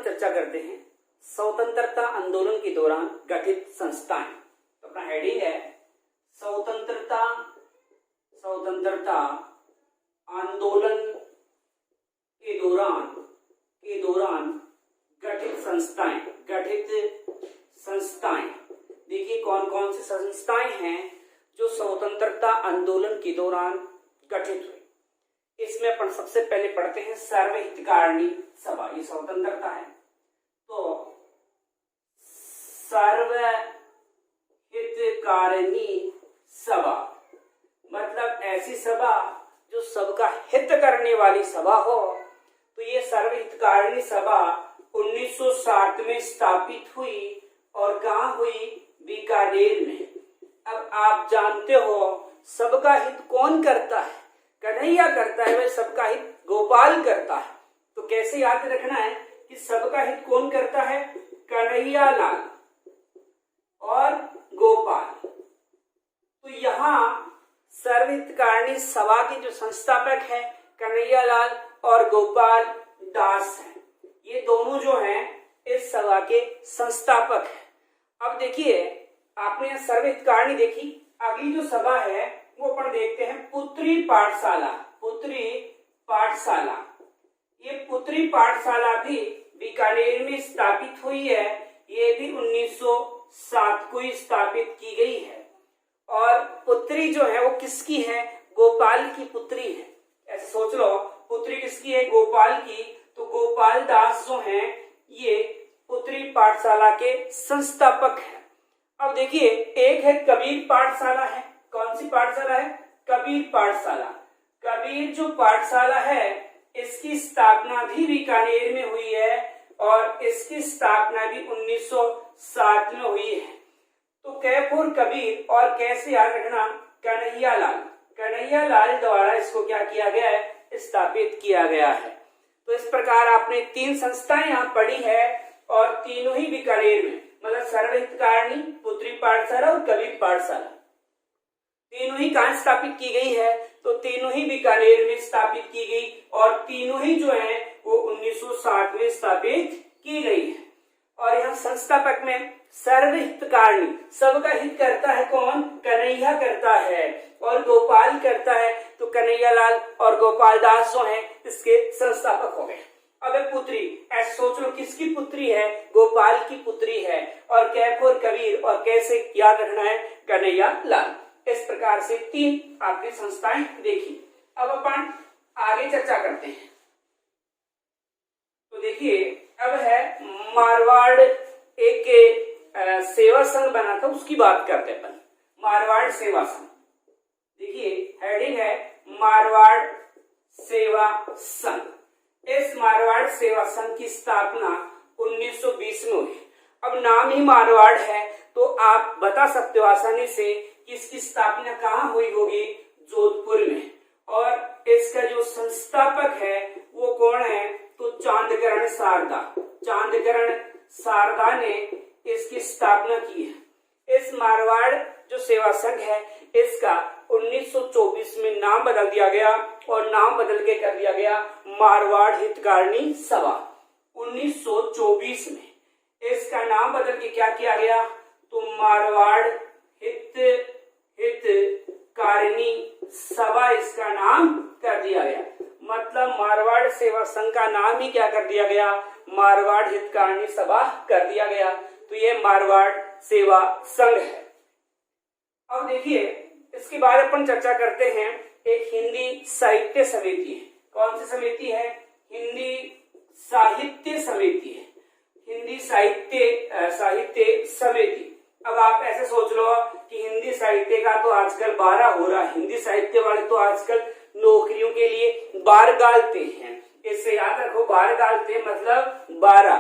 अपन चर्चा करते हैं स्वतंत्रता आंदोलन के दौरान गठित संस्थाएं। तो अपना हेडिंग है स्वतंत्रता आंदोलन के दौरान गठित संस्थाएं। देखिए कौन कौन सी संस्थाएं हैं जो स्वतंत्रता आंदोलन के दौरान गठित हुई। इसमें अपन सबसे पहले पढ़ते हैं सर्वहितकारिणी सभा। ये स्वतंत्रता है तो सर्वहितकारिणी सभा मतलब ऐसी सभा जो सबका हित करने वाली सभा हो। तो ये सर्वहितकारिणी सभा 1960 में स्थापित हुई और कहाँ हुई? बीकानेर में। अब आप जानते हो सबका हित कौन करता है? कन्हैया करता है। वह सबका हित गोपाल करता है। तो कैसे याद रखना है कि सबका हित कौन करता है? कन्हैया लाल और गोपाल। तो यहाँ सर्वहितकारिणी सभा के जो संस्थापक है कन्हैया लाल और गोपाल दास हैं। ये दोनों जो हैं इस सभा के संस्थापक हैं। अब देखिए आपने यहाँ सर्वहितकारिणी देखी। अगली जो सभा है वो अपन देखते हैं पुत्री पाठशाला। ये पुत्री पाठशाला भी बीकानेर में स्थापित हुई है। ये भी 1907 को ही स्थापित की गई है। और पुत्री जो है वो किसकी है? गोपाल की पुत्री है। ऐसे सोच लो पुत्री किसकी है? गोपाल की। तो गोपाल दास जो हैं ये पुत्री पाठशाला के संस्थापक हैं। अब देखिए एक है कबीर पाठशाला है। कौन सी पाठशाला है? कबीर पाठशाला। कबीर जो पाठशाला है इसकी स्थापना भी बीकानेर में हुई है और इसकी स्थापना भी 1907 में हुई है। तो कैफोर कबीर और कैसे याद रखना? कन्हैया लाल द्वारा इसको क्या किया गया है? स्थापित किया गया है। तो इस प्रकार आपने तीन संस्थाएं यहाँ पढ़ी है और तीनों ही बीकानेर में, मतलब सर्वहितकारिणी, पुत्री पाठशाला और कबीर पाठशाला, तीनों ही कहाँ स्थापित की गई है? तो तीनों ही बीकानेर में स्थापित की गई और तीनों ही जो है वो 1960 में स्थापित की गई है। और यहाँ संस्थापक में सर्वहितकारिणी, सबका हित करता है कौन? कन्हैया करता है और गोपाल करता है। तो कन्हैया लाल और गोपाल दास जो हैं इसके संस्थापक हो गए। अब पुत्री, ऐसे सोच लो किसकी पुत्री है? गोपाल की पुत्री है। और कैफोर कबीर और कैसे याद रखना है? कन्हैया लाल। इस प्रकार से तीन आपने संस्थाएं देखी। अब अपन आगे चर्चा करते हैं। तो देखिए अब है मारवाड़ एक सेवा संघ बना था, उसकी बात करते हैं अपन। मारवाड़ सेवा संघ, देखिए हेडिंग है मारवाड़ सेवा संघ। इस मारवाड़ सेवा संघ की स्थापना 1920 में हुई। अब नाम ही मारवाड़ है तो आप बता सकते हो आसानी से कि इसकी स्थापना कहाँ हुई होगी? जोधपुर में। और इसका जो संस्थापक है वो कौन है? तो चांदकरण शारदा ने इसकी स्थापना की है। इस मारवाड़ जो सेवा संघ है इसका 1924 में नाम बदल दिया गया और नाम बदल के कर दिया गया मारवाड़ हितकारिणी सभा। 1924 में इसका नाम बदल के क्या किया गया? तो मारवाड़ हितकारिणी सभा इसका नाम कर दिया गया। मतलब मारवाड़ सेवा संघ का नाम ही क्या कर दिया गया? मारवाड़ हितकारिणी सभा कर दिया गया। तो ये मारवाड़ सेवा संघ है। अब देखिए इसके बाद अपन चर्चा करते हैं एक हिंदी साहित्य समिति है। कौन सी समिति है? हिंदी साहित्य समिति है। हिंदी साहित्य समिति। अब आप ऐसे सोच लो कि हिंदी साहित्य का तो आजकल 12 हो रहा है। हिंदी साहित्य वाले तो आजकल नौकरियों के लिए बार गालते हैं। इससे याद रखो बार गालते मतलब 12,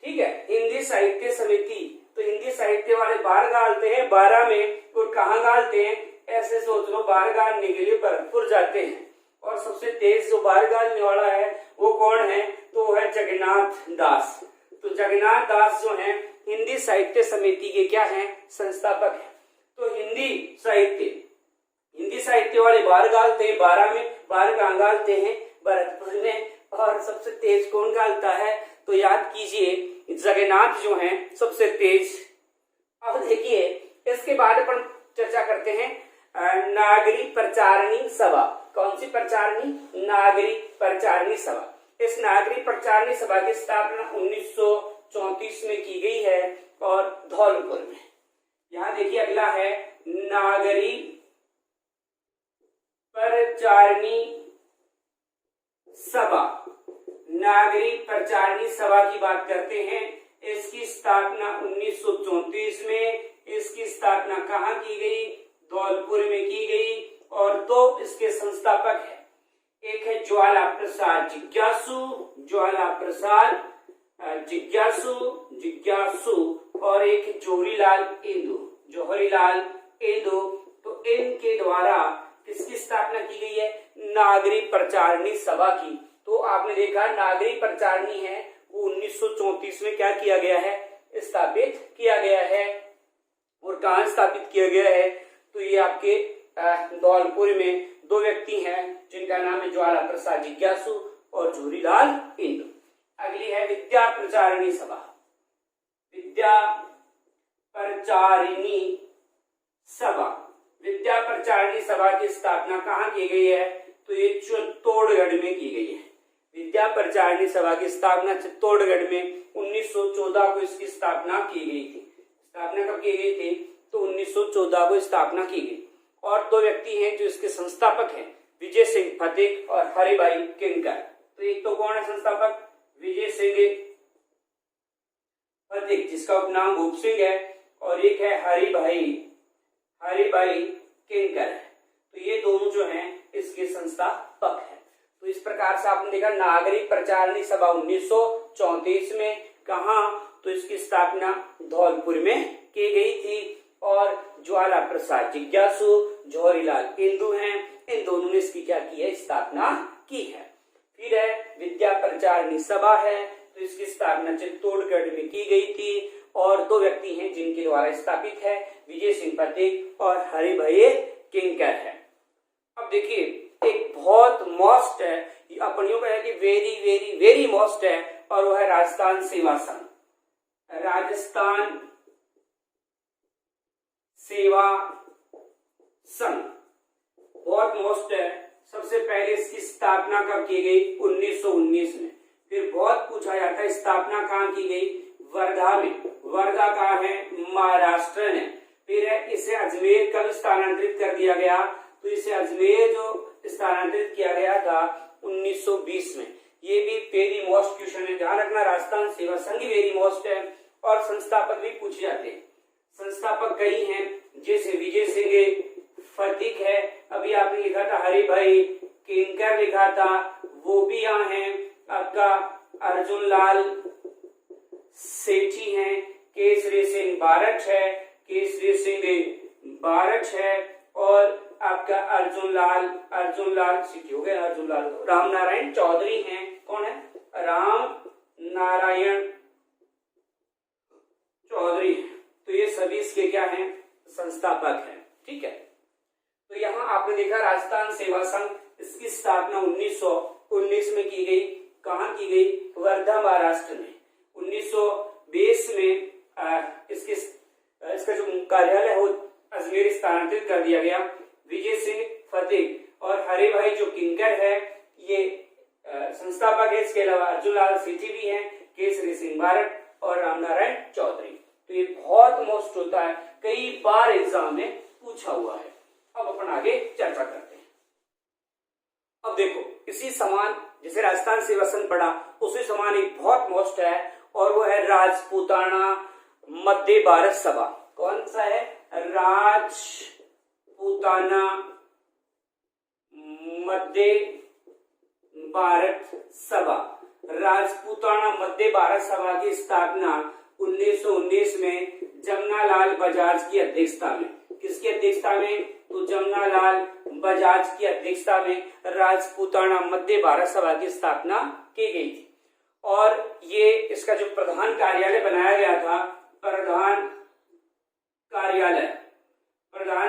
ठीक है। हिंदी साहित्य समिति, तो हिंदी साहित्य वाले बार गालते हैं 12 में। और कहाँ गालते हैं? ऐसे सोच लो बार गालने के लिए भरतपुर जाते हैं। और सबसे तेज जो बार गालने वाला है वो कौन है? तो वो है जगन्नाथ दास। तो जगन्नाथ दास जो है हिंदी साहित्य समिति के क्या हैं? संस्थापक हैं। तो हिंदी साहित्य वाले बार गालते हैं 12 में। बार कहाँ गालते हैं? भरतपुर में। और सबसे तेज कौन गालता है? तो याद कीजिए जगन्नाथ जो हैं सबसे तेज। अब देखिए इसके बाद अपन चर्चा करते हैं नागरिक प्रचारणी सभा। कौन सी प्रचारणी? नागरिक प्रचारणी सभा। इस नागरिक प्रचारणी सभा की स्थापना 1934 में की गई है और धौलपुर में। यहां देखिए अगला है नागरिक प्रचारणी सभा। नागरिक प्रचारणी सभा की बात करते हैं। इसकी स्थापना 1934 में, इसकी स्थापना कहाँ की गई? धौलपुर में की गई और दो इसके संस्थापक हैं। एक है ज्वाला प्रसाद जिज्ञासु, ज्वाला प्रसाद जिज्ञासु और एक जौहरीलाल इंदु, जौहरीलाल इंदु। तो इनके द्वारा किसकी स्थापना की गई है? नागरिक प्रचारणी सभा की। तो आपने देखा नागरिक प्रचारणी है वो 1934 में क्या किया गया है? स्थापित किया गया है। और कहाँ स्थापित किया गया है? तो ये आपके धौलपुर में दो व्यक्ति हैं जिनका नाम है ज्वाला प्रसाद जिज्ञासु और जौहरीलाल इंदु। अगली है विद्या प्रचारिणी सभा। विद्या प्रचारिणी सभा। विद्या प्रचारिणी सभा की स्थापना कहाँ की गई है? तो ये चित्तौड़गढ़ में की गई है। विद्या प्रचारिणी सभा की स्थापना चित्तौड़गढ़ में 1914 को इसकी स्थापना की गई थी। स्थापना कब की गई थी? तो 1914 को स्थापना की गई। और दो व्यक्ति हैं जो इसके संस्थापक हैं, विजय सिंह फतेह और हरिभाई किंकर। तो एक तो कौन है संस्थापक? विजय सिंह फतेह जिसका उपनाम भूप सिंह है, और एक है हरिभाई किंकर। तो ये दोनों जो हैं इसके संस्थापक हैं। तो इस प्रकार से आपने देखा नागरिक प्रचारणी सभा 1934 में, कहा? तो इसकी स्थापना धौलपुर में की गई थी और ज्वाला प्रसाद जिज्ञासु, जौहरीलाल इंदु हैं, इन दोनों ने इसकी क्या की है? स्थापना की है। फिर है विद्या प्रचारणी सभा है, तो इसकी स्थापना चित्तौड़गढ़ में की गई थी और दो व्यक्ति हैं जिनके द्वारा स्थापित है, विजय सिंह फतेह और हरिभाई किंकर है। अब देखिए एक बहुत मोस्ट है, अपनियों का है कि वेरी वेरी वेरी मोस्ट है, और वो है राजस्थान सेवा संघ। राजस्थान सेवा संघ बहुत मोस्ट है। सबसे पहले इसकी स्थापना कब की गई? 1919 में। फिर बहुत पूछा जाता है स्थापना कहाँ की गई? वर्धा में। वर्धा कहाँ है? महाराष्ट्र में। फिर है इसे अजमेर कब स्थानांतरित कर दिया गया? तो इसे अजमेर जो स्थानांतरित किया गया था 1920 में। ये भी वेरी मोस्ट क्वेश्चन है, ध्यान रखना। राजस्थान सेवा संघ वेरी मोस्ट है और संस्थापक भी पूछे जाते हैं। संस्थापक कई हैं, जैसे विजय सिंह फतेह है, अभी आपने लिखा था हरिभाई किंकर लिखा था, वो भी यहाँ है। आपका अर्जुन लाल सेठी हैं, केसरी सिंह बारठ है, केसरी सिंह बारठ है, और आपका अर्जुन लाल सेठी हो गया, अर्जुन लाल। राम नारायण चौधरी हैं, कौन है? राम नारायण चौधरी। तो ये सभी इसके क्या हैं? संस्थापक हैं। ठीक है। तो यहाँ आपने देखा राजस्थान सेवा संघ, इसकी स्थापना 1919 में की गई। कहाँ की गई? वर्धा महाराष्ट्र में। 1920 में इसका जो कार्यालय है वो अजमेर स्थानांतरित कर दिया गया। विजय सिंह फतेह और हरिभाई जो किंकर है ये संस्थापक है। इसके अलावा अर्जुन लाल सेठी भी हैं, केसरी सिंह बारठ और रामनारायण चौधरी। तो ये बहुत मोस्ट होता है, कई बार एग्जाम में पूछा हुआ है। अब अपन आगे चर्चा करते हैं। अब देखो इसी समान जैसे राजस्थान सेवा संघ पढ़ा, उसी समान एक बहुत मोस्ट है और वो है राजपूताना मध्य भारत सभा। कौन सा है? राजपूताना मध्य भारत सभा। राजपूताना मध्य भारत सभा की स्थापना 1919 में जमनालाल बजाज की अध्यक्षता में। किसकी अध्यक्षता में? तो जमनालाल बजाज की अध्यक्षता में राजपूताना मध्य भारत सभा की स्थापना की गई थी। और ये इसका जो प्रधान कार्यालय बनाया गया था, प्रधान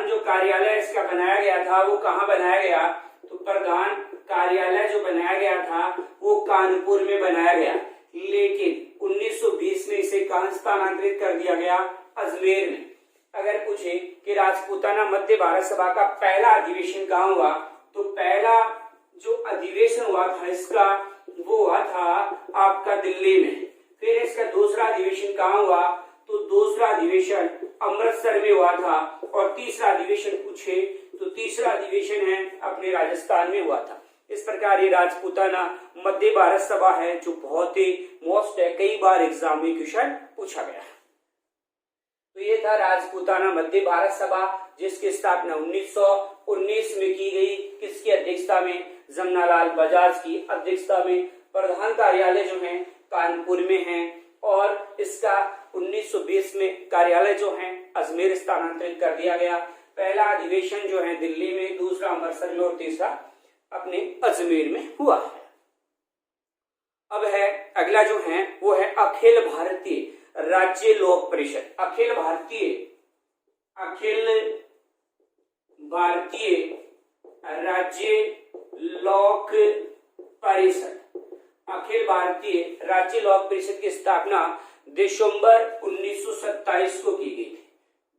जो कार्यालय इसका बनाया गया था वो कहाँ बनाया गया? तो प्रधान कार्यालय जो बनाया गया था वो कानपुर में बनाया गया। लेकिन 1920 में इसे कहां स्थानांतरित कर दिया गया? अजमेर में। अगर पूछे कि राजपूताना मध्य भारत सभा का पहला अधिवेशन कहाँ हुआ, तो पहला जो अधिवेशन हुआ था इसका वो हुआ था आपका दिल्ली में। फिर इसका दूसरा अधिवेशन कहाँ हुआ, तो दूसरा अधिवेशन अमृतसर में हुआ था। और तीसरा अधिवेशन पूछे तो तीसरा अधिवेशन है अपने राजस्थान में हुआ था। इस प्रकार ये राजपूताना मध्य भारत सभा है जो बहुत ही मोस्ट है, कई बार एग्जाम में क्वेश्चन पूछा गया है। तो ये था राजपूताना मध्य भारत सभा जिसकी स्थापना 1919 में की गई। किसकी अध्यक्षता में? जमनालाल बजाज की अध्यक्षता में। प्रधान कार्यालय जो है कानपुर में है और इसका 1920 में कार्यालय जो है अजमेर स्थानांतरित कर दिया गया। पहला अधिवेशन जो है दिल्ली में, दूसरा अमृतसर में और तीसरा अपने अजमेर में हुआ है। अब है अगला जो है वो है अखिल भारतीय राज्य लोक परिषद। अखिल भारतीय राज्य लोक परिषद। अखिल भारतीय राज्य लोक परिषद की स्थापना दिसंबर 1927 को की गई थी।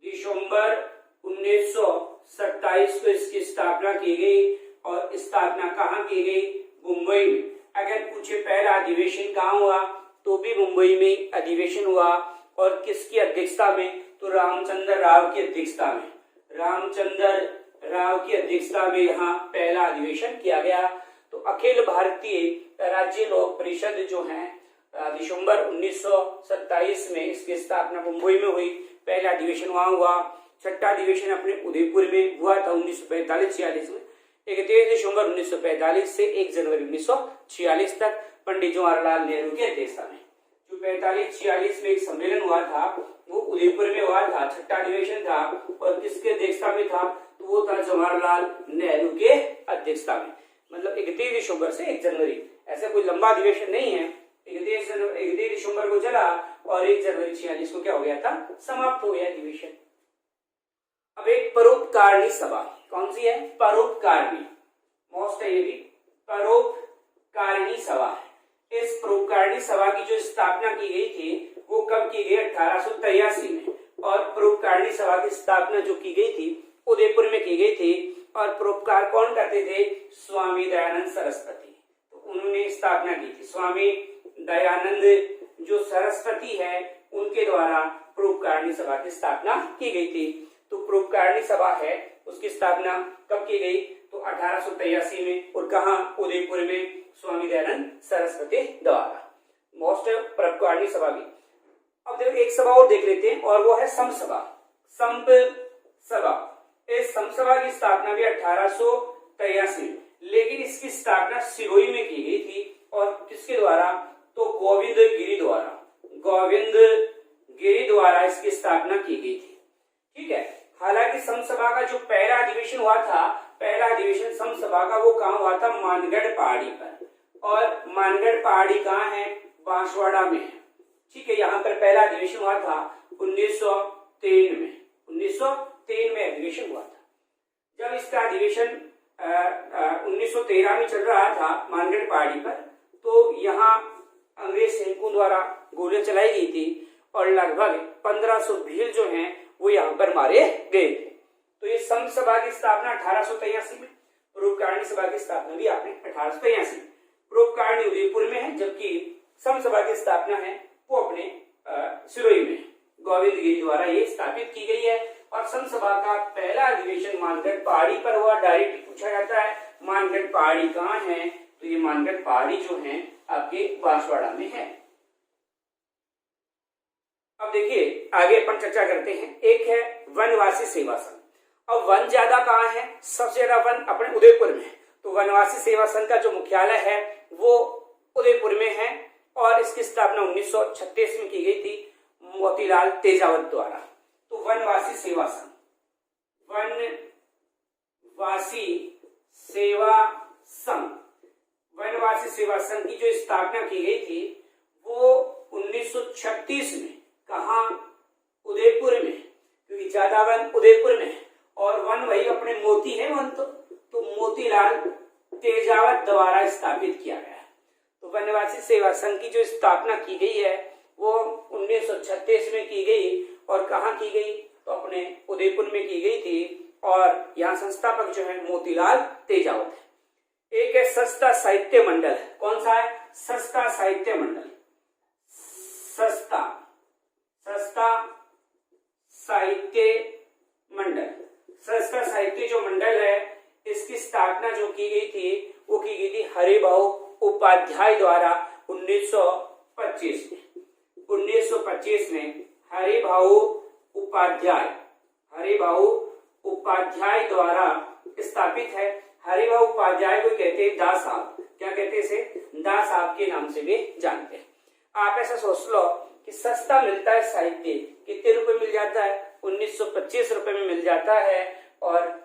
दिसंबर 1927 को इसकी स्थापना की गई और स्थापना कहाँ की गई? मुंबई में। अगर पूछे पहला अधिवेशन कहाँ हुआ, तो भी मुंबई में अधिवेशन हुआ। और किसकी अध्यक्षता में? तो रामचंद्र राव की अध्यक्षता में। रामचंद्र राव की अध्यक्षता में यहाँ पहला अधिवेशन किया गया। तो अखिल भारतीय राज्य लोक परिषद जो है दिसंबर 1927 में इसकी स्थापना मुंबई में हुई। पहला अधिवेशन वहां हुआ। छठा अधिवेशन अपने उदयपुर में हुआ था 1945-46 में। 31 दिसंबर 1945 से 1 जनवरी 1946 तक पंडित जवाहरलाल नेहरू की अध्यक्षता में। जो 45-46 में एक सम्मेलन हुआ था वो उदयपुर में हुआ था। छठा अधिवेशन था और किसके अध्यक्षता में था? तो वो था जवाहरलाल नेहरू के अध्यक्षता में। मतलब 31 दिसंबर से 1 जनवरी, ऐसा कोई लंबा अधिवेशन नहीं है। 31 दिसंबर को चला और 1 जनवरी 46 को क्या हो गया था? समाप्त हो गया अधिवेशन। अब एक परोपकारिणी सभा, कौन सी है? परोपकारिणी, मोस्ट है ये भी। परोपकारिणी सभा है। इस परोपकारिणी सभा की जो स्थापना की गई थी वो कब की गई? 1883 में। और परोपकारिणी सभा की स्थापना जो की गई थी उदयपुर में की गई थी। और परोपकार कौन करते थे? स्वामी दयानंद सरस्वती। तो उन्होंने स्थापना की थी। स्वामी दयानंद जो सरस्वती है उनके द्वारा परोपकारिणी सभा की स्थापना की गई थी। तो परोपकारिणी सभा है उसकी स्थापना कब की गई? तो 1883 में। और कहा? उदयपुर में, स्वामी दयानंद सरस्वती द्वारा। मोस्ट परोपकारिणी सभा की। अब देखो एक सभा और देख लेते हैं और वो है संप सभा। संप सभा, इस संप सभा की स्थापना भी 1883 में, लेकिन इसकी स्थापना सिरोही में की गई थी। और किसके द्वारा? तो गोविंद गिरी द्वारा। गोविंद गिरी द्वारा इसकी स्थापना की गई थी। ठीक है। हालांकि संप सभा का जो पहला अधिवेशन हुआ था, पहला अधिवेशन संप सभा का वो कहाँ हुआ था? मानगढ़ पहाड़ी पर। और मानगढ़ पहाड़ी कहाँ है? बांसवाड़ा में है। ठीक है। यहाँ पर पहला अधिवेशन हुआ था 1903 में। 1903 में अधिवेशन हुआ था। जब इसका अधिवेशन 1913 में चल रहा था मानगढ़ पहाड़ी पर, तो यहाँ अंग्रेज सैनिकों द्वारा गोलियां चलाई गई थी और लगभग 1500 भील जो हैं वो यहाँ पर मारे गए थे। तो ये संप सभा की स्थापना 1883 में, परोपकारिणी सभा की स्थापना भी आपने 1883 में। परोपकारिणी उदयपुर में है जबकि संप सभा की स्थापना है वो अपने सिरोही में गोविंद गिरी द्वारा ये स्थापित की गई है। और संप सभा का पहला अधिवेशन मानगढ़ पहाड़ी पर हुआ। डायरेक्ट पूछा जाता है मानगढ़ पहाड़ी कहाँ है? तो ये मानगढ़ पहाड़ी जो है आपके बांसवाड़ा में है। अब देखिए आगे अपन चर्चा करते हैं। एक है वनवासी सेवा संघ। अब वन ज्यादा कहाँ है? सबसे ज्यादा वन अपने उदयपुर में है। तो वनवासी सेवा संघ का जो मुख्यालय है वो उदयपुर में है और इसकी स्थापना 1936 में की गई थी मोतीलाल तेजावत द्वारा। तो वनवासी सेवा संघ, वनवासी सेवा संघ, वनवासी सेवा संघ की जो स्थापना की गई थी वो 1936 में। कहा? उदयपुर में, क्योंकि ज्यादा वन उदयपुर में है और वन वही अपने मोती है वन तो मोतीलाल तेजावत द्वारा स्थापित किया गया। तो वनवासी सेवा संघ की जो स्थापना की गई है वो 1936 में की गई। और कहाँ की गई? तो अपने उदयपुर में की गई थी। और यहाँ संस्थापक जो है मोतीलाल तेजावत है। एक है सस्ता साहित्य मंडल। कौन सा है? सस्ता साहित्य मंडल। सस्ता साहित्य मंडल। सस्ता साहित्य जो मंडल है इसकी स्थापना जो की गई थी वो की गई थी हरिभाऊ उपाध्याय द्वारा 1925 में। 1925 में हरिभाऊ उपाध्याय द्वारा स्थापित है। हरिभाऊ उपाध्याय को कहते हैं दा साहब। क्या कहते हैं इसे? दा साहब के नाम से भी जानते हैं। आप ऐसा सोच लो कि सस्ता मिलता है साहित्य, कितने रुपए मिल जाता है? 1925 रुपए में मिल जाता है। और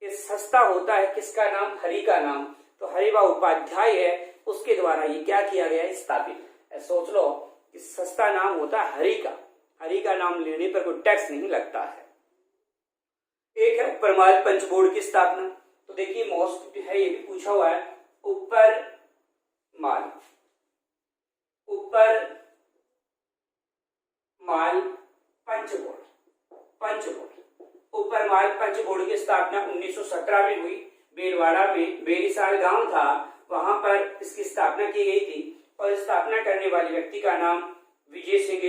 ये सस्ता होता है किसका नाम? हरि का नाम। तो हरिभाऊ उपाध्याय है, उसके द्वारा ये क्या किया गया है? स्थापित। सोच लो कि सस्ता नाम होता है हरि का। हरि का नाम लेने पर कोई टैक्स नहीं लगता है। एक है उपरमाल पंच बोर्ड की स्थापना। तो देखिए मोस्ट है, ये भी पूछा हुआ है। उपरमाल पंच बोर्ड। उपरमाल पंच बोर्ड की स्थापना 1917 में हुई। बेलवाड़ा में बेरीसाल गांव था, वहां पर इसकी स्थापना की गई थी। और स्थापना करने वाले व्यक्ति का नाम विजय सिंह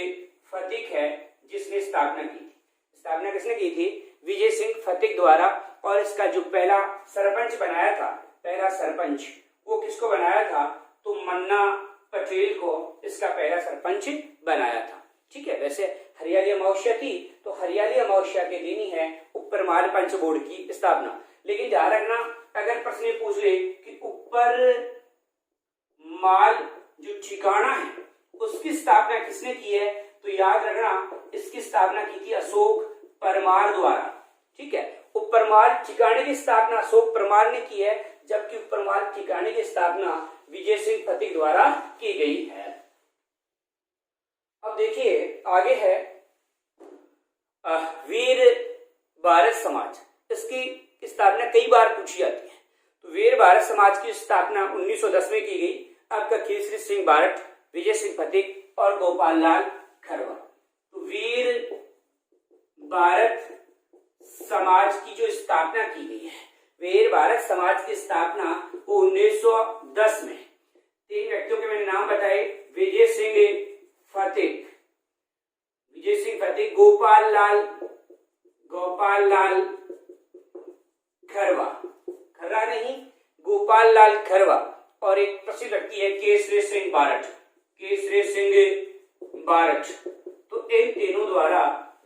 फतिक है, जिसने स्थापना की थी। स्थापना किसने की थी? विजय सिंह फतिक द्वारा। और इसका जो पहला सरपंच बनाया था, पहला सरपंच, वो किसको बनाया था? तो मन्ना पटेल को इसका पहला सरपंच बनाया था। ठीक है। वैसे हरियाली अमावस्या थी, तो हरियाली अमावस्या के दिन ही है उपरमाल पंच बोर्ड की स्थापना। लेकिन ध्यान रखना, अगर प्रश्न पूछ ले कि उपरमाल जो ठिकाना है उसकी स्थापना किसने की है, तो याद रखना इसकी स्थापना की थी अशोक परमार द्वारा। ठीक है। उपरमाल ठिकाने की स्थापना अशोक परमार ने की है, जबकि उपरमाल ठिकाने की स्थापना विजय सिंह फतिक द्वारा की गई है। अब देखिए आगे है वीर भारत समाज। इसकी स्थापना कई बार पूछी जाती है। तो वीर भारत समाज की स्थापना 1910 में की गई। आपका केसरी सिंह बारठ, विजय सिंह फतिक और गोपाल लाल खरवा। तो वीर भारत समाज की जो स्थापना की गई है, वीर भारत समाज की स्थापना वो 1910 में। तीन व्यक्तियों के मैंने नाम बताए, विजय सिंह फतिक, गोपाल लाल खरवा, खर्रा नहीं, गोपाल लाल खरवा। और एक प्रसिद्ध व्यक्ति है केसरी सिंह बारठ। तो इन तीनों द्वारा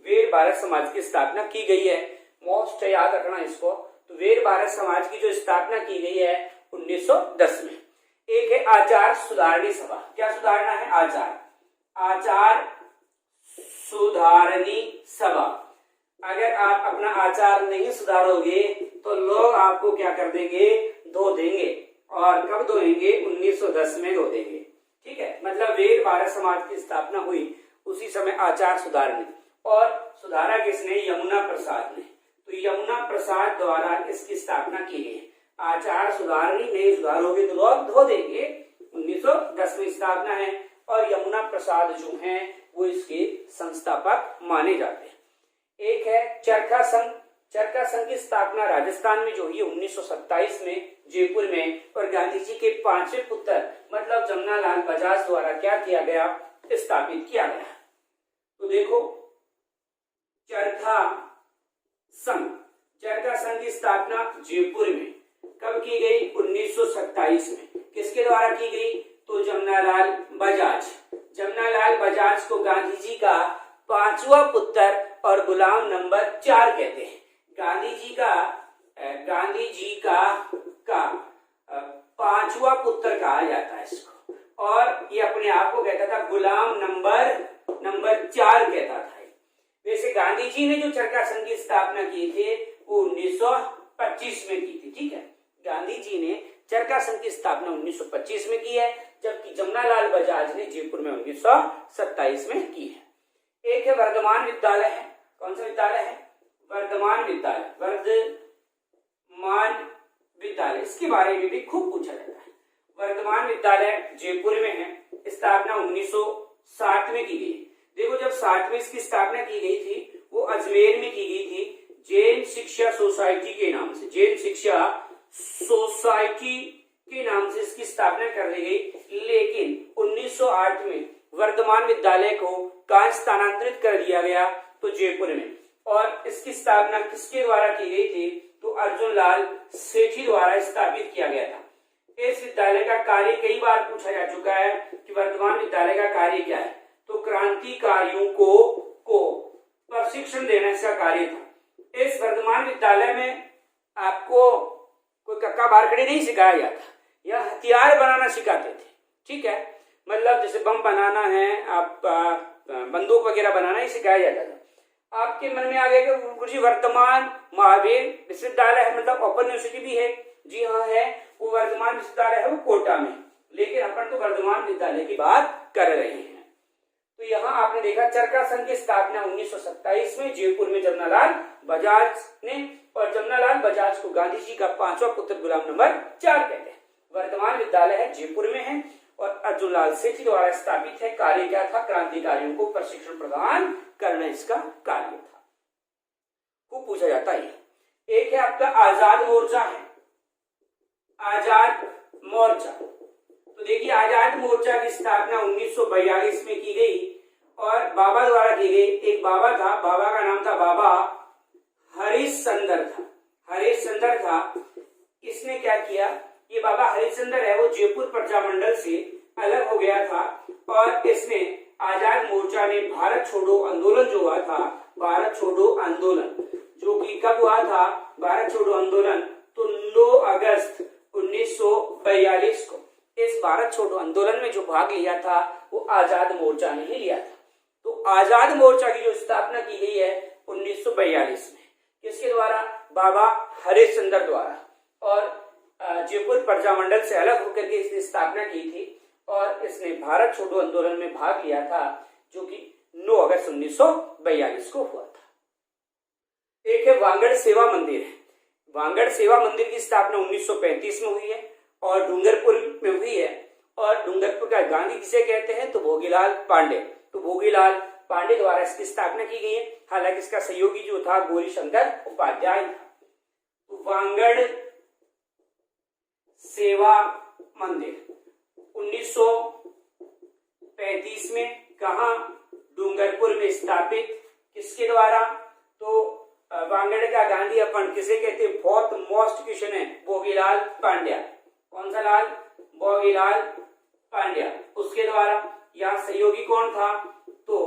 वीर भारत समाज की स्थापना की गई है। मोस्ट याद रखना इसको। तो वीर भारत समाज की जो स्थापना की गई है 1910 में। एक है आचार सुधारणी सभा। क्या सुधारना है? आचार सुधारणी सभा। अगर आप अपना आचार नहीं सुधारोगे तो लोग आपको क्या कर देंगे? धो देंगे। और कब धोएंगे? 1910 में धो देंगे। ठीक है। मतलब वीर भारत समाज की स्थापना हुई उसी समय आचार सुधारणी। और सुधारा किसने? यमुना प्रसाद ने। तो यमुना प्रसाद द्वारा इसकी स्थापना की गई। आचार सुधारणी नहीं सुधारोगे तो लोग धो देंगे। 1910 में स्थापना है। और यमुना प्रसाद जो हैं वो इसके संस्थापक माने जाते हैं। एक है चरखा संघ। चरखा संघ की स्थापना राजस्थान में जो हुई 1927 में जयपुर में। और गांधी जी के पांचवें पुत्र मतलब जमनालाल बजाज द्वारा क्या किया गया? स्थापित किया गया। तो देखो चरखा संघ की स्थापना जयपुर में कब की गई? 1927 में। किसके द्वारा की गई? तो जमनालाल बजाज को गांधी जी का पांचवा पुत्र और गुलाम नंबर 4 कहते हैं। गांधी जी का पांचवा पुत्र कहा जाता है इसको। और ये अपने आप को कहता था गुलाम नंबर 4 कहता था। वैसे गांधी जी ने जो चरखा संघ की स्थापना की थी वो 1925 में की थी। ठीक है। गांधी जी ने चरखा संघ की स्थापना 1925 में की है, जबकि जमनालाल बजाज ने जयपुर में 1927 में की है। एक है वर्धमान विद्यालय है। कौन सा विद्यालय है? वर्धमान विद्यालय। इसके बारे में भी खूब पूछा जाता है। वर्तमान विद्यालय जयपुर में है, स्थापना 1960 में की गई। देखो जब 60 में इसकी स्थापना की गई थी वो अजमेर में की गई थी जैन शिक्षा सोसाइटी के नाम से, जैन शिक्षा सोसाइटी के नाम से इसकी स्थापना कर दी गई। लेकिन 1908 में वर्तमान विद्यालय को कहाँ स्थानांतरित कर दिया गया, तो जयपुर में। और इसकी स्थापना किसके द्वारा की गई थी, तो अर्जुन लाल सेठी द्वारा स्थापित किया गया था। इस विद्यालय का कार्य कई बार पूछा जा चुका है कि वर्तमान विद्यालय का कार्य क्या है, तो क्रांतिकारियों को प्रशिक्षण देना इसका कार्य था। इस वर्तमान विद्यालय में आपको कोई कक्का बारखड़ी नहीं सिखाया जाता, यह हथियार बनाना सिखाते थे। ठीक है, मतलब जैसे बम बनाना है, आप बंदूक वगैरह बनाना ही सिखाया जाता था। आपके मन में आ गया कि गुरुजी वर्तमान महावीर विश्वविद्यालय है, मतलब ओपन यूनिवर्सिटी भी है। जी हाँ है, वो वर्तमान विश्वविद्यालय है वो कोटा में, लेकिन अपन तो वर्तमान विद्यालय की बात कर रहे हैं। तो यहाँ आपने देखा चरखा संघ की स्थापना 1927 में जयपुर में जमनालाल बजाज ने, और जमनालाल बजाज को गांधी जी का 5वां पुत्र गुलाम नंबर 4 कहते हैं। वर्तमान विद्यालय है जयपुर में है और अर्जुन लाल सेठी द्वारा स्थापित है। कार्य क्या था, क्रांतिकारियों को प्रशिक्षण प्रदान करना इसका कार्य था। खूब पूछा जाता है। एक है आपका आजाद मोर्चा है, आजाद मोर्चा। तो देखिए आजाद मोर्चा की स्थापना 1942 में की गई और बाबा द्वारा की गई। एक बाबा था, बाबा का नाम था बाबा हरिश्चंद्र था, हरिश्चंद्र था। इसने क्या किया, ये बाबा हरिश्चंद्र है वो जयपुर प्रजामंडल से अलग हो गया था और इसने आजाद मोर्चा ने भारत छोड़ो आंदोलन जो हुआ था, भारत छोड़ो आंदोलन जो कि कब हुआ था, भारत छोड़ो आंदोलन तो 9 अगस्त 1942 को इस भारत छोड़ो आंदोलन में जो भाग लिया था वो आजाद मोर्चा ने ही लिया था। तो आजाद मोर्चा की जो स्थापना की गई है 1942 में, किसके द्वारा, बाबा हरिश्चंद्र द्वारा। और जयपुर प्रजामंडल से अलग होकर के इसने स्थापना की थी और इसने भारत छोड़ो आंदोलन में भाग लिया था जो कि 9 अगस्त 1942 को हुआ था। एक है वांगड़ सेवा मंदिर है, वांगड़ सेवा मंदिर की स्थापना 1935 में हुई है और डूंगरपुर में हुई है। और डूंगरपुर का गांधी किसे कहते हैं, तो भोगीलाल पांडे। तो भोगीलाल पांडे द्वारा इसकी स्थापना की गई है। हालांकि इसका सहयोगी जो था गौरी शंकर उपाध्याय था। तो वांगड़ सेवा मंदिर 1935 में कहा, डूंगरपुर में स्थापित, किसके द्वारा, तो वांगड़ का गांधी अपन किसे कहते हैं, बहुत मोस्ट क्वेश्चन है, भोगीलाल पांड्या। कौन सा लाल, भोगीलाल पांड्या, उसके द्वारा। यहाँ सहयोगी कौन था, तो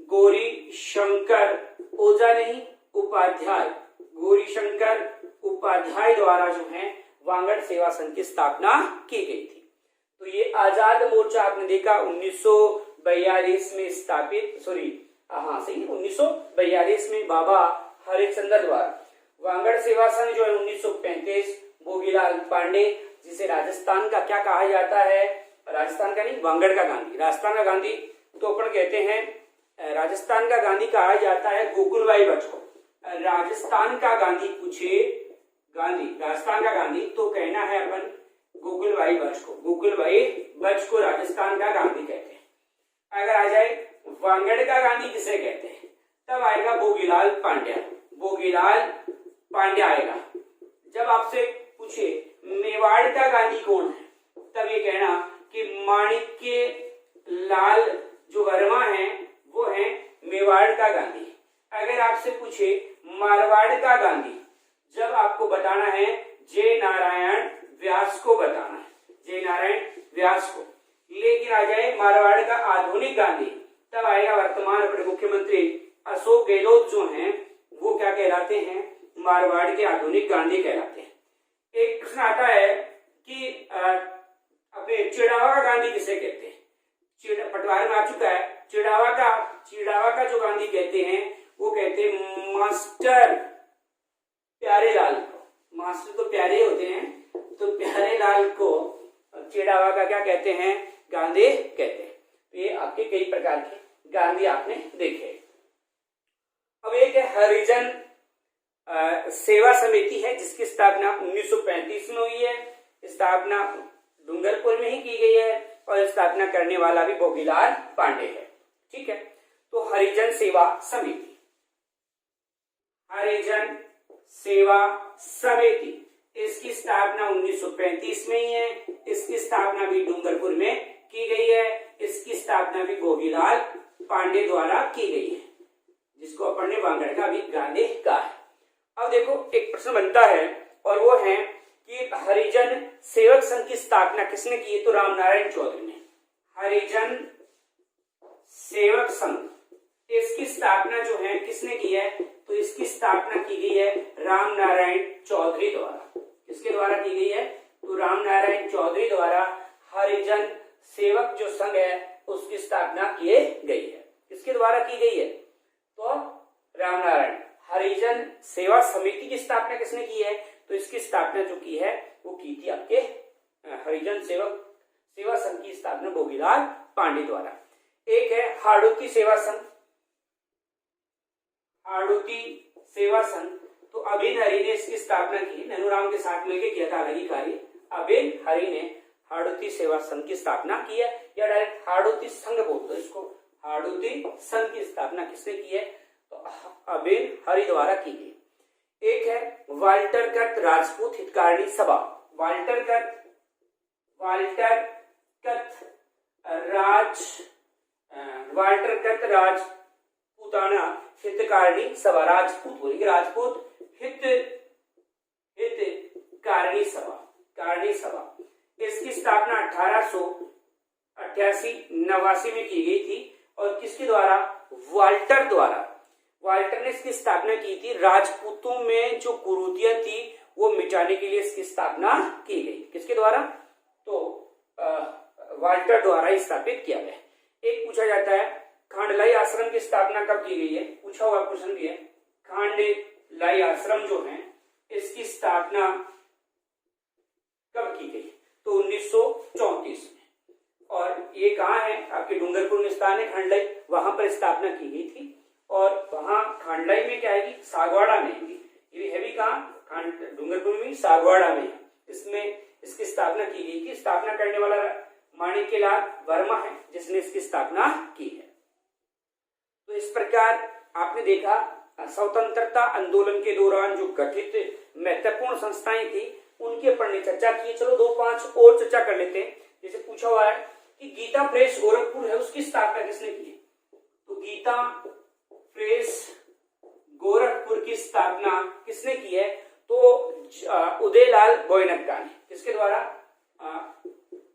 गौरी शंकर ओझा नहीं उपाध्याय, गौरी शंकर उपाध्याय द्वारा जो है वांगड़ सेवा संघ की स्थापना की गई थी। तो ये आजाद मोर्चा आपने देखा 1942 में स्थापित, सही 1942 में बाबा हरिश्चंद्र द्वारा। वांगड़ सेवा संघ जो है 1935 भोगीलाल पांडे, जिसे राजस्थान का क्या कहा जाता है, राजस्थान का नहीं, वांगड़ का गांधी, राजस्थान का गांधी तो अपन कहते हैं, राजस्थान का गांधी कहा जाता है गोकुलभाई बच को। राजस्थान का गांधी पूछे, गांधी राजस्थान का गांधी तो कहना है अपन गोकुलभाई बच को, गोकुलभाई बच को राजस्थान का गांधी कहते हैं। अगर आ जाए वांगड़ का गांधी किसे कहते हैं, तब आएगा भोगीलाल पांड्या, भोगीलाल पांड्या आएगा। जब आपसे पूछे मेवाड़ का गांधी कौन है, तब ये कहना कि माणिक्य लाल जो वर्मा है वो है मेवाड़ का गांधी। अगर आपसे पूछे मारवाड़ का गांधी, जब आपको बताना है जय नारायण व्यास को बताना है, जय नारायण व्यास को। लेकिन आ जाए मारवाड़ का आधुनिक गांधी, तब आएगा वर्तमान अपने मुख्यमंत्री अशोक गहलोत जो हैं वो क्या कहलाते हैं, मारवाड़ के आधुनिक गांधी कहलाते हैं। एक प्रश्न आता है कि अपने चिड़ावा का गांधी किसे कहते हैं, पटवार में आ चुका है। चिड़ावा का जो गांधी कहते हैं वो कहते हैं मास्टर प्यारे लाल को, मास्टर तो प्यारे होते हैं, तो प्यारे लाल को चिड़ावा का क्या कहते हैं, गांधी कहते हैं। ये आपके कई प्रकार के गांधी आपने देखे। अब एक है हरिजन सेवा समिति है जिसकी स्थापना 1935 में हुई है। स्थापना डूंगरपुर में ही की गई है और स्थापना करने वाला भी भोगीलाल पांडे है। ठीक है, तो हरिजन सेवा समिति, हरिजन सेवा समिति, इसकी स्थापना 1935 में ही है। इसकी स्थापना भी डूंगरपुर में की गई है। इसकी स्थापना भी भोगीलाल पांडे द्वारा की गई है, जिसको अपन ने वांगड़ का भी गांधी कहा है। अब देखो एक प्रश्न बनता है और वो है कि हरिजन सेवक संघ की स्थापना किसने की है? तो रामनारायण चौधरी ने। हरिजन सेवक संघ, इसकी स्थापना जो है किसने की है? तो इसकी स्थापना की गई है रामनारायण चौधरी द्वारा। किसके द्वारा की गई है? तो रामनारायण चौधरी द्वारा हरिजन सेवक जो संघ है उसकी स्थापना की गई है। किसके द्वारा की गई है? तो रामनारायण। हरिजन सेवा समिति की स्थापना किसने की है? तो इसकी स्थापना जो की है वो की थी आपके हरिजन सेवा संघ की स्थापना भोगीलाल पांडे द्वारा। एक है हाड़ौती सेवा संघ, हाड़ौती सेवा संघ, तो अभिन हरि ने इसकी स्थापना की, नैनूराम के साथ मिलकर किया था अलग ही कार्य। अभिन हरि ने हाड़ौती सेवा संघ की स्थापना की है, या डायरेक्ट हाड़ौती संघ बोलते हैं इसको। हाड़ौती संघ की स्थापना किसने की है? तो अभिन हरि द्वारा की गई। एक है वाल्टरकट राजपूत हितकारिणी सभा, वाल्टरकट राजपूताना हितकारिणी सभा, राजपूत बोलेंगे, राजपूत हितकारिणी सभा। इसकी स्थापना 1888-89 में की गई थी और किसके द्वारा? वाल्टर द्वारा। वाल्टर ने इसकी स्थापना की थी। राजपूतों में जो कुरीतियां थी वो मिटाने के लिए इसकी स्थापना की गई। किसके द्वारा? तो वाल्टर द्वारा ही स्थापित किया गया। एक पूछा जाता है खांडलाई आश्रम की स्थापना कब की गई है? पूछा हुआ क्वेश्चन भी है। खांडलाई आश्रम जो है इसकी स्थापना कब की गई? तो 1934 में। और ये कहाँ है? आपके डूंगरपुर में स्थान है खांडलाई, वहां पर स्थापना की गई थी। और वहां खांडलाई में क्या है? सागवाड़ा में। ये है भी कहाँ? डूंगरपुर में, सागवाड़ा में। इसमें इसकी स्थापना की गई थी। स्थापना करने वाला माणिक्यलाल वर्मा है जिसने इसकी स्थापना की है। तो इस प्रकार आपने देखा स्वतंत्रता आंदोलन के दौरान जो गठित महत्वपूर्ण संस्थाएं थी उनके ऊपर ने चर्चा की। चलो 2-5 और चर्चा कर लेते हैं। जैसे पूछा हुआ है कि गीता प्रेस गोरखपुर है, उसकी स्थापना किसने की? तो गीता प्रेस गोरखपुर की स्थापना किसने की है? तो उदयलाल गोयनक्का ने। किसके द्वारा?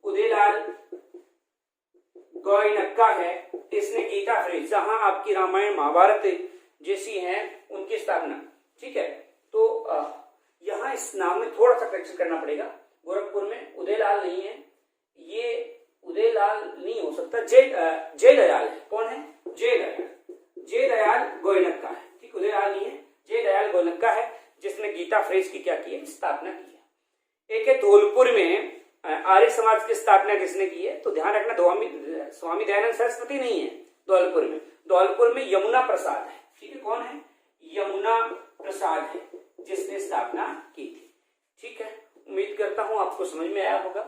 उदयलाल गोयनक्का है, इसने गीता प्रेस, जहां आपकी रामायण महाभारत जैसी हैं उनकी स्थापना। ठीक है, तो यहाँ इस नाम में थोड़ा सा करेक्शन करना पड़ेगा। गोरखपुर में उदयलाल नहीं है, ये उदयलाल नहीं हो सकता, जय दयाल है। कौन है? जय दयाल गोयनक्का है। ठीक, उदयलाल नहीं है, जय दयाल गोयनक्का है जिसने गीता प्रेस की क्या की है? स्थापना की है। एक है धौलपुर में आर्य समाज की स्थापना किसने की है? तो ध्यान रखना स्वामी दयानंद सरस्वती नहीं है धौलपुर में यमुना प्रसाद है। ठीक है, कौन है? यमुना प्रसाद है जिसने स्थापना की थी। ठीक है, उम्मीद करता हूं आपको समझ में आया होगा।